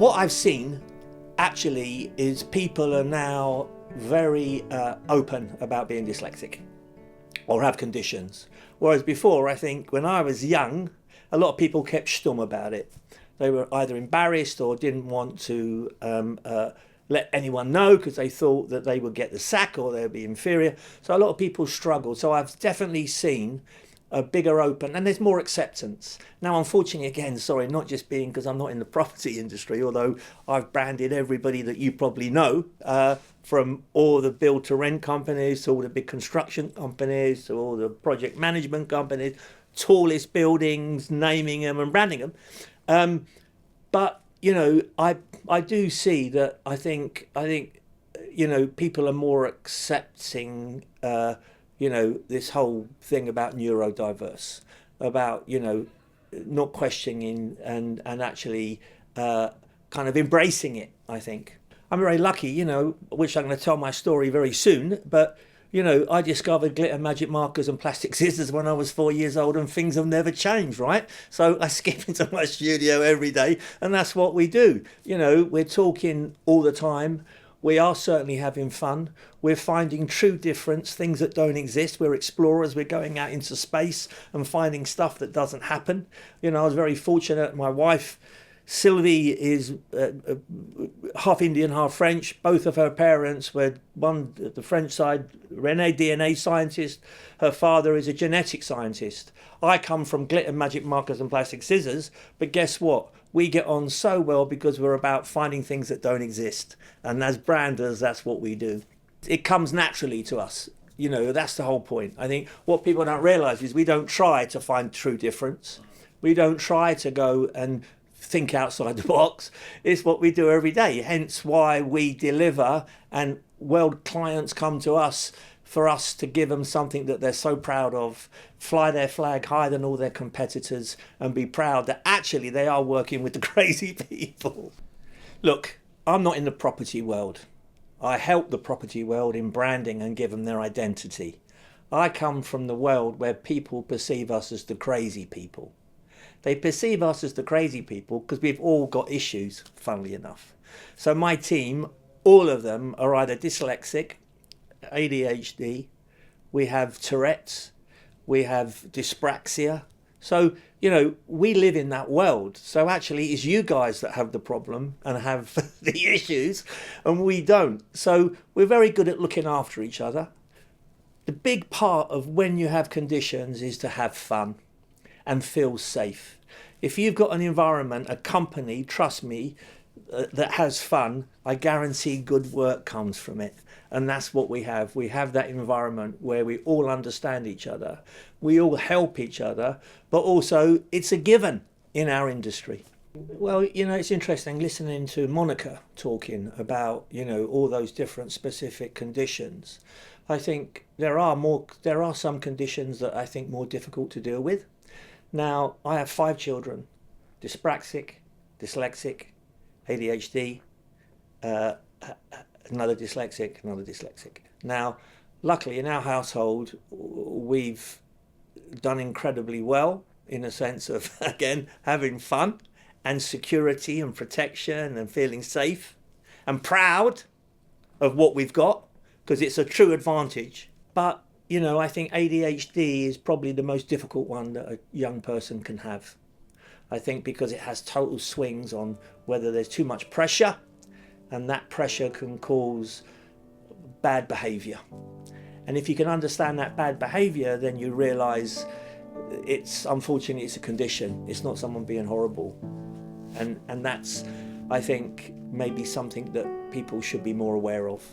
What I've seen actually is people are now very open about being dyslexic or have conditions. Whereas before, I think when I was young, a lot of people kept stum about it. They were either embarrassed or didn't want to let anyone know because they thought that they would get the sack or they would be inferior. So a lot of people struggled. So I've definitely seen a bigger open, and there's more acceptance. Now, unfortunately, again, sorry, not just being because I'm not in the property industry, although I've branded everybody that you probably know, from all the build to rent companies to all the big construction companies to all the project management companies, tallest buildings, naming them and branding them. But, you know, I do see that I think, you know, people are more accepting, you know, this whole thing about neurodiverse, about, you know, not questioning and actually kind of embracing it, I think. I'm very lucky, you know, which I'm going to tell my story very soon, but, you know, I discovered glitter magic markers and plastic scissors when I was 4 years old, and things have never changed, right? So I skip into my studio every day, and that's what we do. You know, we're talking all the time. We are certainly having fun. We're finding true difference, things that don't exist. We're explorers. We're going out into space and finding stuff that doesn't happen. You know, I was very fortunate. My wife, Sylvie, is half Indian, half French. Both of her parents were, one at the French side, René, DNA scientist. Her father is a genetic scientist. I come from glitter, magic markers and plastic scissors, but guess what? We get on so well because we're about finding things that don't exist. And as branders, that's what we do. It comes naturally to us. You know, that's the whole point. I think what people don't realise is we don't try to find true difference. We don't try to go and think outside the box. It's what we do every day. Hence why we deliver, and world clients come to us for us to give them something that they're so proud of, fly their flag higher than all their competitors, and be proud that actually they are working with the crazy people. Look, I'm not in the property world. I help the property world in branding and give them their identity. I come from the world where people perceive us as the crazy people. They perceive us as the crazy people because we've all got issues, funnily enough. So my team, all of them are either dyslexic, ADHD, we have Tourette's, we have dyspraxia. So, you know, we live in that world. So actually it's you guys that have the problem and have the issues, and we don't. So we're very good at looking after each other. The big part of when you have conditions is to have fun and feel safe. If you've got an environment, a company, trust me, that has fun, I guarantee good work comes from it. And that's what we have. We have that environment where we all understand each other. We all help each other, but also it's a given in our industry. Well, you know, it's interesting listening to Monica talking about, you know, all those different specific conditions. I think there are some conditions that I think more difficult to deal with. Now, I have 5 children, dyspraxic, dyslexic, ADHD, another dyslexic. Now, luckily in our household, we've done incredibly well in a sense of, again, having fun and security and protection and feeling safe and proud of what we've got, because it's a true advantage. But, you know, I think ADHD is probably the most difficult one that a young person can have. I think because it has total swings on whether there's too much pressure, and that pressure can cause bad behaviour. And if you can understand that bad behaviour, then you realise unfortunately it's a condition. It's not someone being horrible. And that's, I think, maybe something that people should be more aware of.